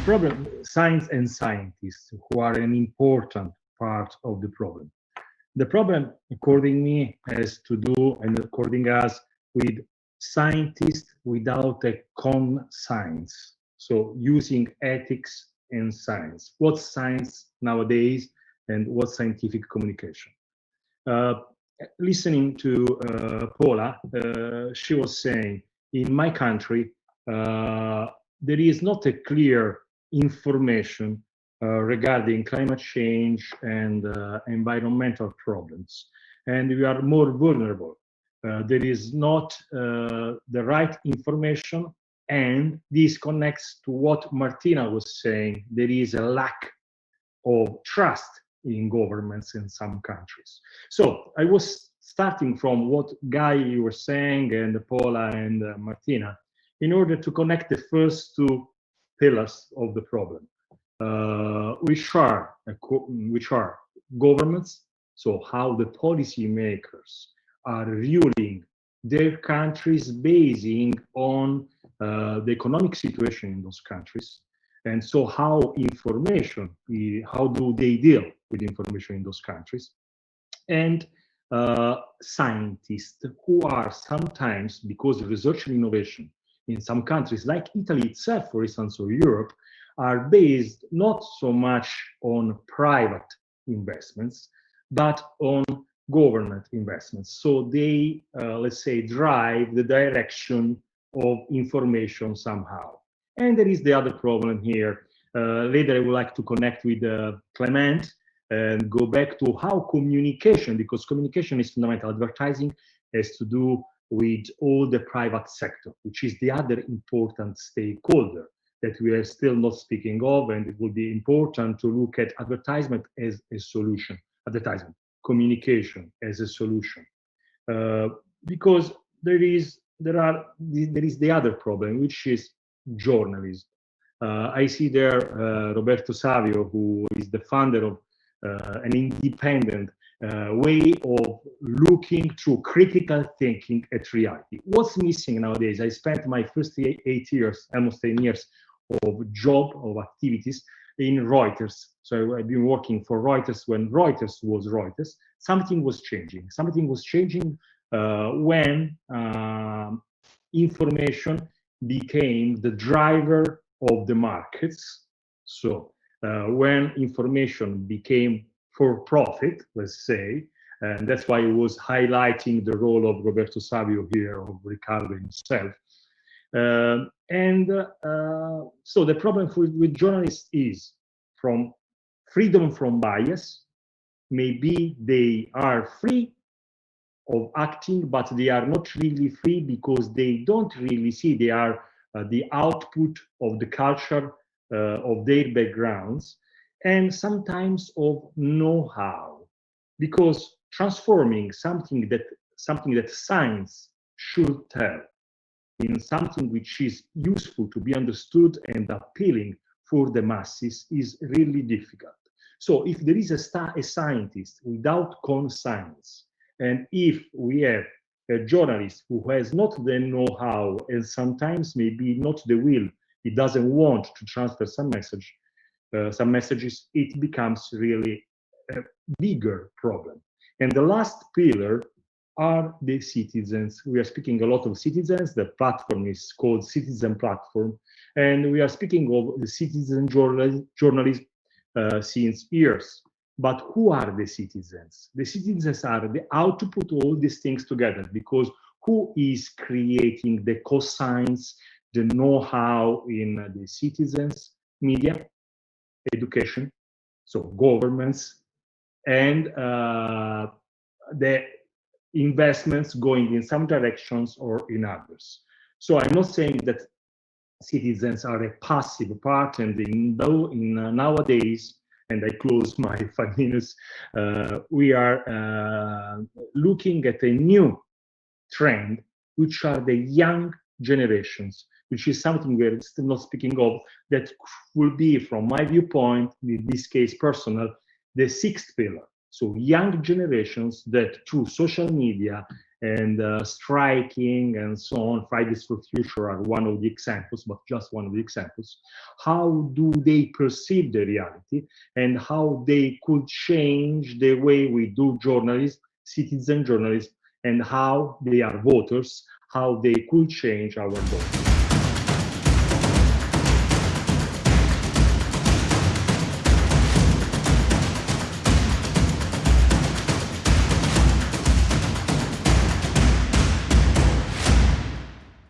problem, science and scientists, who are an important part of the problem. The problem, according me, has to do, and according us, with scientists without a conscience. So using ethics and science. What's science nowadays, and what's scientific communication? Listening to Paula, she was saying, in my country, there is not a clear information regarding climate change and environmental problems, and we are more vulnerable. There is not the right information, and this connects to what Martina was saying. There is a lack of trust in governments in some countries. So I was starting from what Guy you were saying, and Paula and Martina, in order to connect the first two pillars of the problem, which are governments, so how the policymakers are ruling their countries basing on the economic situation in those countries, and so how how do they deal with information in those countries, and scientists who are sometimes, because of research and innovation in some countries like Italy itself, for instance, or Europe, are based not so much on private investments, but on government investments. So they, let's say, drive the direction of information somehow. And there is the other problem here. Later, I would like to connect with Clement and go back to how communication, because communication is fundamental. Advertising has to do with all the private sector, which is the other important stakeholder that we are still not speaking of, and it will be important to look at advertisement as a solution, communication as a solution, because there is the other problem, which is journalism. I see there Roberto Savio, who is the founder of an independent way of looking through critical thinking at reality. What's missing nowadays? I spent my first 8 years, almost 10 years of activities in Reuters. So I've been working for Reuters when Reuters was Reuters. Something was changing. Something was changing when information became the driver of the markets. So when information became for profit, let's say, and that's why I was highlighting the role of Roberto Savio here, of Riccardo himself. So the problem with journalists is from freedom from bias. Maybe they are free of acting, but they are not really free because they don't really see they are the output of the culture of their backgrounds, and sometimes of know-how, because transforming something that science should tell in something which is useful to be understood and appealing for the masses is really difficult. So if there is a scientist without conscience, and if we have a journalist who has not the know-how and sometimes maybe not the will, he doesn't want to transfer some messages, it becomes really a bigger problem. And the last pillar are the citizens. We are speaking a lot of citizens. The platform is called Citizen Platform, and we are speaking of the citizen journalism since years. But who are the citizens? The citizens are the output of all these things together, because who is creating the conscience, the know-how in the citizens? Media, education, so governments, and the investments going in some directions or in others. So I'm not saying that citizens are a passive part, and nowadays, and I close my 5 minutes, we are looking at a new trend, which are the young generations, which is something we're still not speaking of, that will be, from my viewpoint, in this case personal, the sixth pillar. So young generations that through social media and striking and so on. Fridays for Future are one of the examples, but just one of the examples. How do they perceive the reality, and how they could change the way we do journalism, citizen journalism, and how they are voters, how they could change our vote.